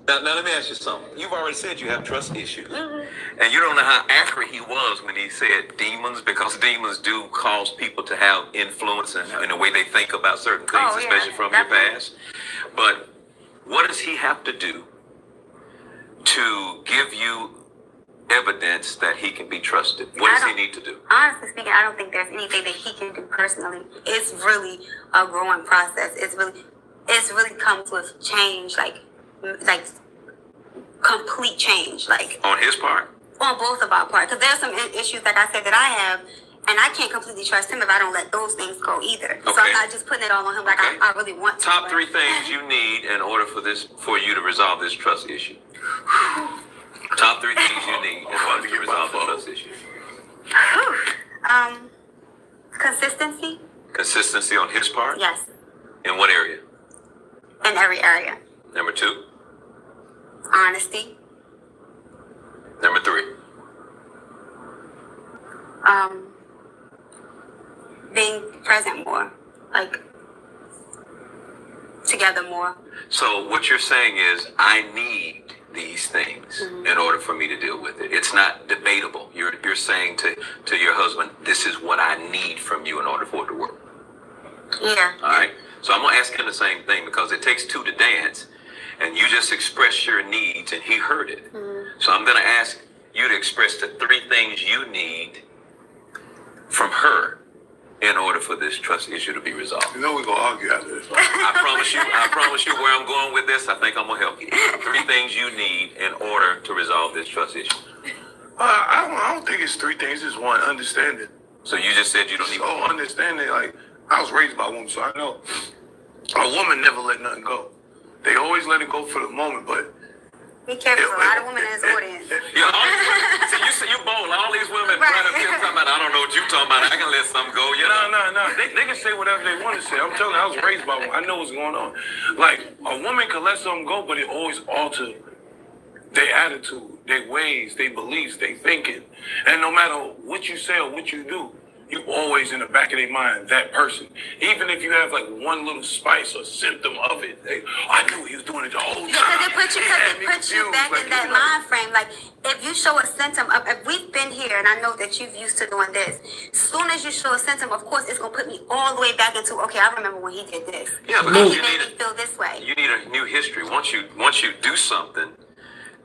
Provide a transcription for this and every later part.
Now let me ask you something. You've already said you have trust issues. And you don't know how accurate he was when he said demons, because demons do cause people to have influence in the way they think about certain things, especially from definitely. Your past. But what does he have to do to give you evidence that he can be trusted? What does he need to do? Honestly speaking, I don't think there's anything that he can do personally. It's really a growing process. It's really comes with change, like complete change, like on his part, on both of our part. Because there's some issues, like I said, that I have, and I can't completely trust him if I don't let those things go either. Okay. So I'm not just putting it all on him. Like I really want to. Top 3 things you need in order for you to resolve this trust issue. Top 3 things you need in order to resolve the trust issue. Consistency. Consistency on his part? Yes. In what area? In every area. Number 2? Honesty. Number 3? Being present more, like together more. So what you're saying is, I need these things in order for me to deal with it. It's not debatable. You're saying to your husband, this is what I need from you in order for it to work. Yeah. All right. So I'm gonna ask him the same thing, because it takes 2 to dance, and you just expressed your needs, and he heard it. So I'm gonna ask you to express the 3 things you need from her in order for this trust issue to be resolved. You know we're gonna argue after this. I promise you where I'm going with this. I think I'm gonna help you. 3 things you need in order to resolve this trust issue. I don't think it's 3 things. It's 1, understanding. So you just said you don't even understanding. Like, I was raised by a woman, so I know a woman never let nothing go. They always let it go for the moment, but be careful. There's a lot of women in this audience. Yeah, see, you bold. All these women trying to talking about, I don't know what you're talking about. I can let something go. You know? No. They can say whatever they want to say. I'm telling you, I was raised by one. I know what's going on. Like, a woman can let something go, but it always alters their attitude, their ways, their beliefs, their thinking. And no matter what you say or what you do, you always in the back of their mind, that person. Even if you have like one little spice or symptom of it, I knew he was doing it the whole time. Because it puts you back in that mind frame. Like, if you show a symptom of, if we've been here, and I know that you've used to doing this, as soon as you show a symptom, of course, it's going to put me all the way back into, okay, I remember when he did this. Yeah, because he made me feel this way. You need a new history. Once you do something,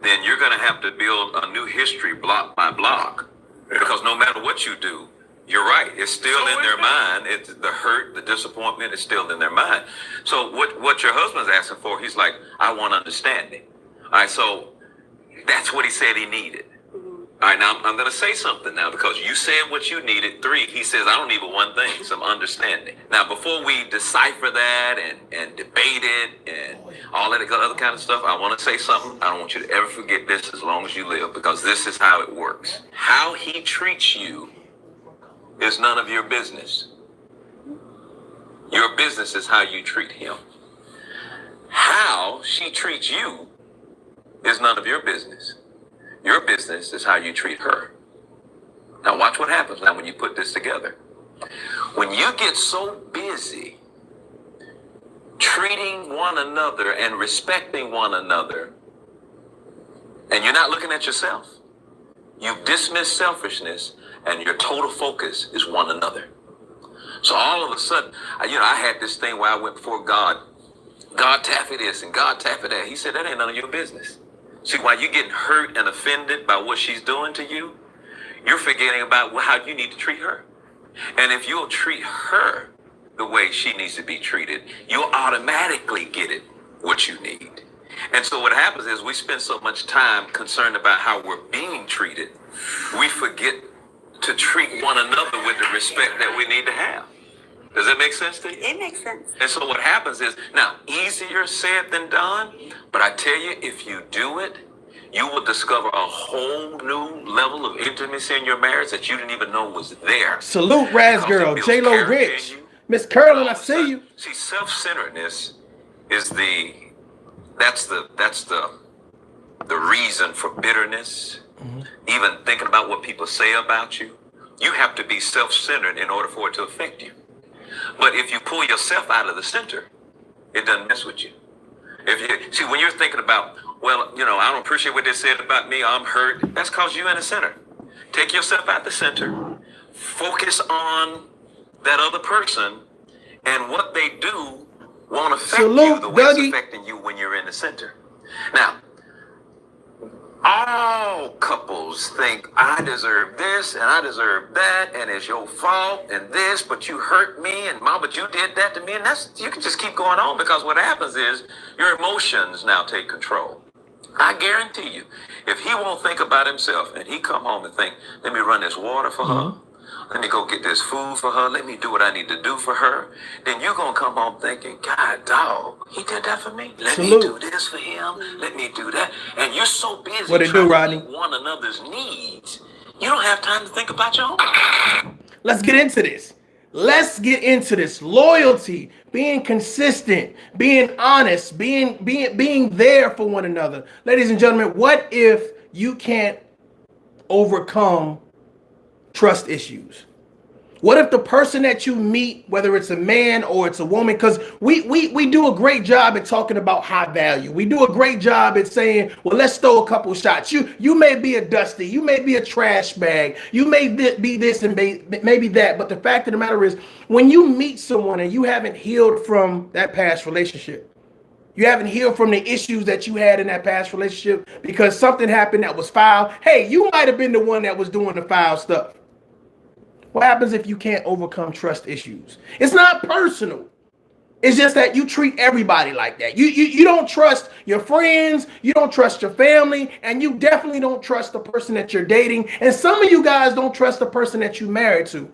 then you're going to have to build a new history block by block. Because no matter what you do, you're right. It's still in their mind. It's the hurt, the disappointment is still in their mind. So what your husband's asking for, he's like, I want understanding. All right, so that's what he said he needed. All right, now I'm going to say something now, because you said what you needed. 3, he says, I don't need but one thing, some understanding. Now, before we decipher that and debate it and all that other kind of stuff, I want to say something. I don't want you to ever forget this as long as you live, because this is how it works. How he treats you is none of your business. Your business is how you treat him. How she treats you is none of your business. Your business is how you treat her. Now watch what happens now when you put this together. When you get so busy treating one another and respecting one another, and you're not looking at yourself, you've dismissed selfishness, and your total focus is one another. So all of a sudden, I had this thing where I went before God. God taffy this and God taffy that. He said, that ain't none of your business. See, while you're getting hurt and offended by what she's doing to you, you're forgetting about how you need to treat her. And if you'll treat her the way she needs to be treated, you'll automatically get it what you need. And so what happens is we spend so much time concerned about how we're being treated, we forget to treat one another with the respect that we need to have. Does that make sense to you? It makes sense. And so what happens is, now, easier said than done, but I tell you, if you do it, you will discover a whole new level of intimacy in your marriage that you didn't even know was there. Salute, Raz Girl, J-Lo Rich, Miss Curlin, I see you. See, self-centeredness is that's the reason for bitterness, even thinking about what people say about you. You have to be self-centered in order for it to affect you. But if you pull yourself out of the center, it doesn't mess with you. When you're thinking about well, I don't appreciate what they said about me. I'm hurt. That's because you're in the center. Take yourself out the center. Focus on that other person, and what they do won't affect you the way it's affecting you when you're in the center. Now, all couples think I deserve this and I deserve that, and it's your fault and this, but you hurt me, and mom, but you did that to me, and you can just keep going on, because what happens is your emotions now take control. I guarantee you, if he won't think about himself and he come home and think, let me run this water for her, let me go get this food for her, let me do what I need to do for her, then you're going to come home thinking, God, dog, he did that for me. Let me do this for him. Let me do that. And you're so busy trying to meet one another's needs, you don't have time to think about your own. Let's get into this. Let's get into this. Loyalty, being consistent, being honest, being there for one another. Ladies and gentlemen, what if you can't overcome trust issues? What if the person that you meet, whether it's a man or it's a woman, because we do a great job at talking about high value. We do a great job at saying, well, let's throw a couple shots. You may be a dusty, you may be a trash bag, you may be this and maybe that. But the fact of the matter is, when you meet someone and you haven't healed from that past relationship, you haven't healed from the issues that you had in that past relationship because something happened that was foul. Hey, you might have been the one that was doing the foul stuff. What happens if you can't overcome trust issues? It's not personal. It's just that you treat everybody like that. You don't trust your friends, you don't trust your family, and you definitely don't trust the person that you're dating. And some of you guys don't trust the person that you're married to.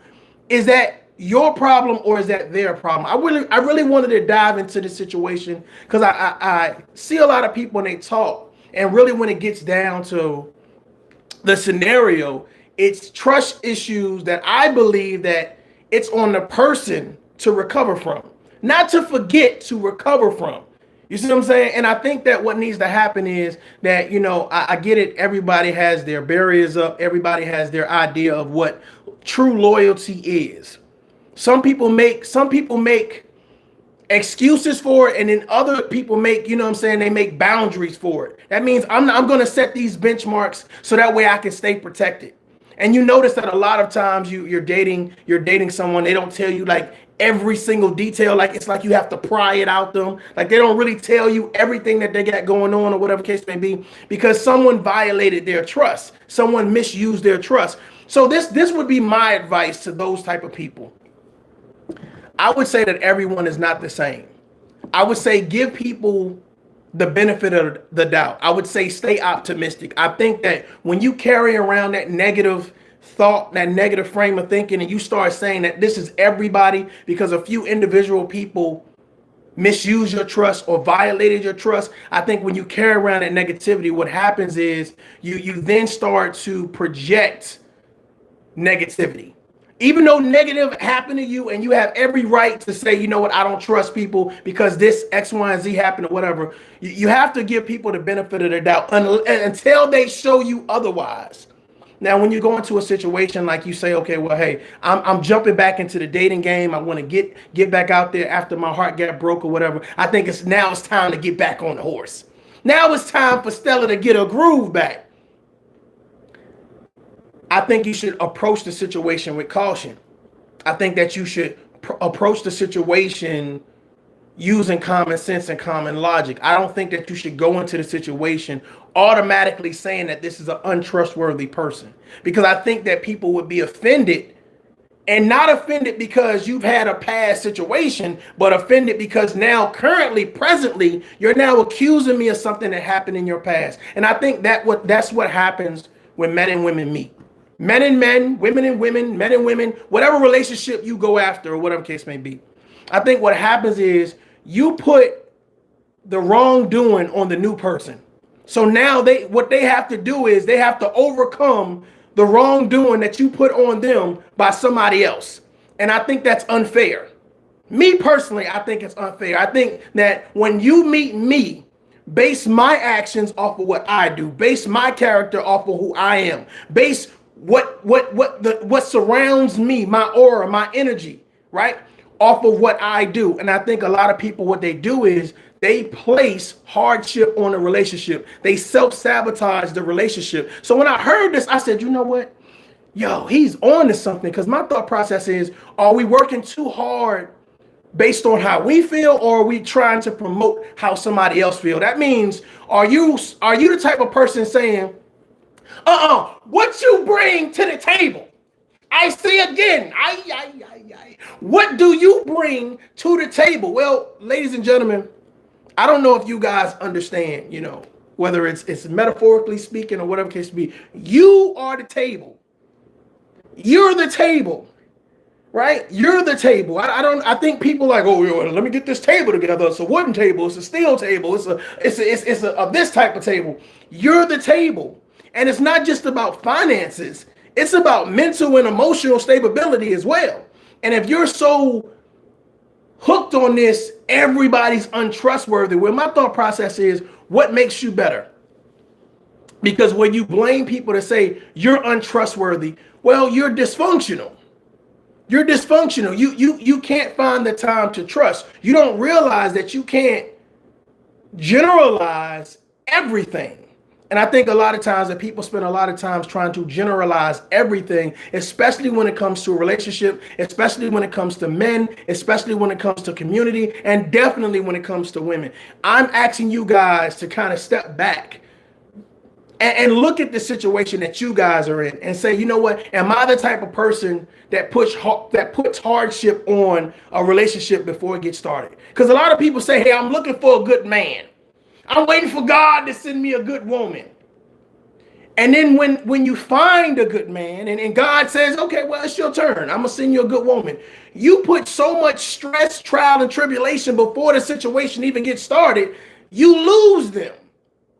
Is that your problem or is that their problem? I really wanted to dive into this situation because I see a lot of people when they talk, and really when it gets down to the scenario, it's trust issues that I believe that it's on the person to recover from, not to forget, to recover from. You see what I'm saying? And I think that what needs to happen is that, I get it. Everybody has their barriers up. Everybody has their idea of what true loyalty is. Some people make excuses for it, and then other people make, they make boundaries for it. That means I'm going to set these benchmarks so that way I can stay protected. And you notice that a lot of times you're dating someone, they don't tell you like every single detail. Like it's like you have to pry it out them. Like they don't really tell you everything that they got going on or whatever case may be, because someone violated their trust. Someone misused their trust. So this would be my advice to those type of people. I would say that everyone is not the same. I would say give people the benefit of the doubt. I would say stay optimistic. I think that when you carry around that negative thought, that negative frame of thinking, and you start saying that this is everybody because a few individual people misuse your trust or violated your trust, I think when you carry around that negativity, what happens is you then start to project negativity. Even though negative happened to you and you have every right to say, you know what, I don't trust people because this X, Y, and Z happened or whatever, you have to give people the benefit of the doubt until they show you otherwise. Now, when you go into a situation like you say, okay, well, hey, I'm jumping back into the dating game. I want to get back out there after my heart got broke or whatever. I think it's time to get back on the horse. Now it's time for Stella to get her groove back. I think you should approach the situation with caution. I think that you should approach the situation using common sense and common logic. I don't think that you should go into the situation automatically saying that this is an untrustworthy person, because I think that people would be offended, and not offended because you've had a past situation, but offended because now presently, you're now accusing me of something that happened in your past. And I think that's what happens when men and women meet. Men and men, women and women, men and women, whatever relationship you go after or whatever case may be. I think what happens is you put the wrongdoing on the new person. So now what they have to do is they have to overcome the wrongdoing that you put on them by somebody else. And I think that's unfair. Me personally, I think it's unfair. I think that when you meet me, base my actions off of what I do, base my character off of who I am, base what surrounds me, my aura, my energy, right, off of what I do. And I think a lot of people, what they do is they place hardship on a relationship. They self-sabotage the relationship. So when I heard this, I said, you know what? Yo, he's on to something. Because my thought process is, are we working too hard based on how we feel, or are we trying to promote how somebody else feel? That means, are you the type of person saying, what you bring to the table? I say again, what do you bring to the table? Well, ladies and gentlemen, I don't know if you guys understand, whether it's metaphorically speaking or whatever case be. You are the table. You're the table, right? You're the table. I think people like, oh, let me get this table together. It's a wooden table. It's a steel table. It's a this type of table. You're the table. And it's not just about finances. It's about mental and emotional stability as well. And if you're so hooked on this, everybody's untrustworthy. Well, my thought process is, what makes you better? Because when you blame people to say you're untrustworthy, well, you're dysfunctional. You're dysfunctional. You can't find the time to trust. You don't realize that you can't generalize everything. And I think a lot of times that people spend a lot of times trying to generalize everything, especially when it comes to a relationship, especially when it comes to men, especially when it comes to community, and definitely when it comes to women. I'm asking you guys to kind of step back and look at the situation that you guys are in and say, you know what? Am I the type of person that puts hardship on a relationship before it gets started? Because a lot of people say, hey, I'm looking for a good man. I'm waiting for God to send me a good woman. And then when you find a good man and God says, okay, well, it's your turn. I'm going to send you a good woman. You put so much stress, trial, and tribulation before the situation even gets started, you lose them.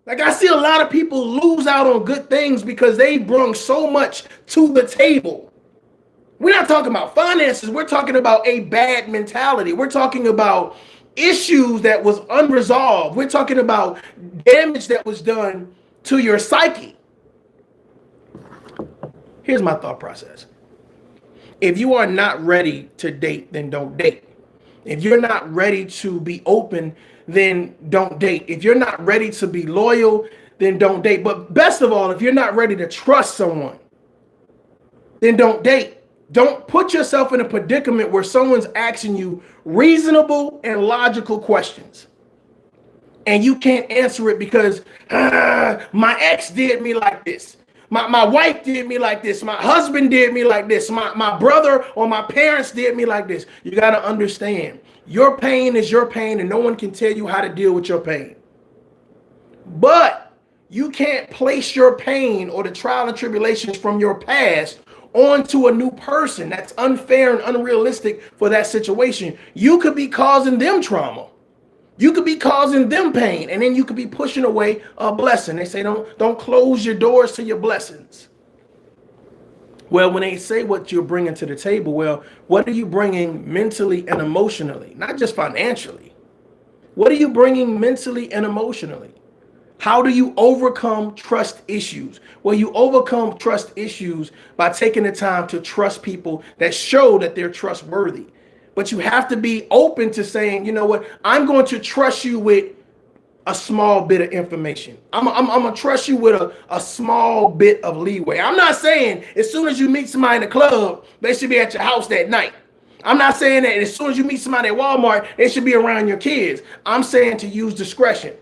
Like I see a lot of people lose out on good things because they brought so much to the table. We're not talking about finances. We're talking about a bad mentality. We're talking about issues that was unresolved. We're talking about damage that was done to your psyche. Here's my thought process. If you are not ready to date, then don't date. If you're not ready to be open, then don't date. If you're not ready to be loyal, then don't date. But best of all, if you're not ready to trust someone, then don't date. Don't put yourself in a predicament where someone's asking you reasonable and logical questions and you can't answer it because my ex did me like this. My wife did me like this. My husband did me like this. My brother or my parents did me like this. You got to understand, your pain is your pain and no one can tell you how to deal with your pain. But you can't place your pain or the trial and tribulations from your past onto a new person. That's unfair and unrealistic for that situation. You could be causing them trauma. You could be causing them pain, and then you could be pushing away a blessing. They say don't close your doors to your blessings. Well, when they say what you're bringing to the table, well, what are you bringing mentally and emotionally? Not just financially. What are you bringing mentally and emotionally? How do you overcome trust issues? Well, you overcome trust issues by taking the time to trust people that show that they're trustworthy. But you have to be open to saying, you know what, I'm going to trust you with a small bit of information. I'm going to trust you with a small bit of leeway. I'm not saying as soon as you meet somebody in the club, they should be at your house that night. I'm not saying that as soon as you meet somebody at Walmart, they should be around your kids. I'm saying to use discretion.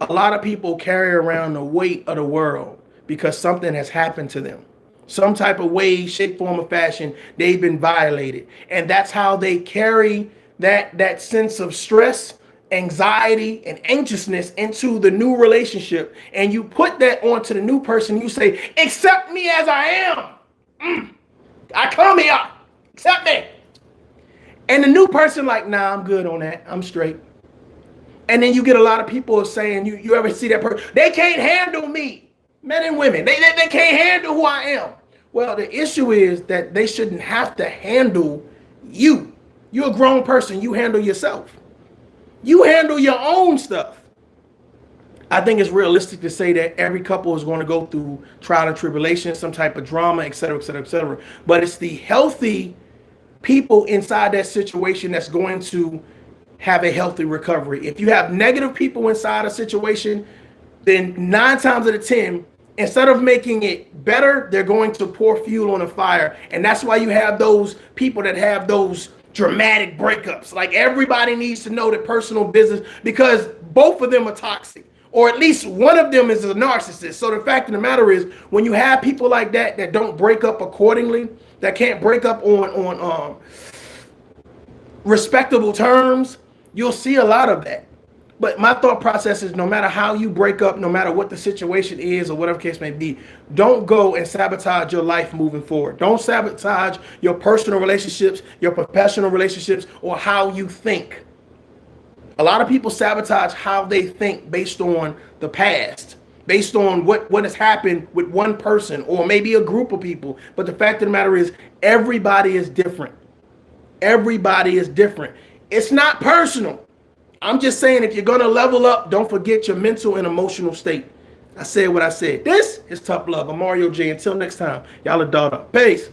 A lot of people carry around the weight of the world because something has happened to them. Some type of way, shape, form, or fashion, they've been violated. And that's how they carry that sense of stress, anxiety, and anxiousness into the new relationship. And you put that onto the new person. You say, accept me as I am. I come here. Accept me. And the new person like, nah, I'm good on that. I'm straight. And then you get a lot of people saying, you ever see that person? They can't handle me. Men and women, they can't handle who I am. Well, the issue is that they shouldn't have to handle you. You're a grown person. You handle yourself. You handle your own stuff. I think it's realistic to say that every couple is going to go through trial and tribulation, some type of drama, et cetera, et cetera, et cetera. But it's the healthy people inside that situation that's going to have a healthy recovery. If you have negative people inside a situation, then 9 times out of 10, instead of making it better, they're going to pour fuel on a fire. And that's why you have those people that have those dramatic breakups. Like, everybody needs to know their personal business, because both of them are toxic, or at least one of them is a narcissist. So the fact of the matter is, when you have people like that that don't break up accordingly, that can't break up on respectable terms, you'll see a lot of that. But my thought process is, no matter how you break up, no matter what the situation is or whatever case may be, don't go and sabotage your life moving forward. Don't sabotage your personal relationships, your professional relationships, or how you think. A lot of people sabotage how they think based on the past, based on what has happened with one person or maybe a group of people. But the fact of the matter is, everybody is different. Everybody is different. It's not personal. I'm just saying, if you're going to level up, don't forget your mental and emotional state. I said what I said. This is Tough Love. I'm MarioJaye. Until next time, y'all are done up. Peace.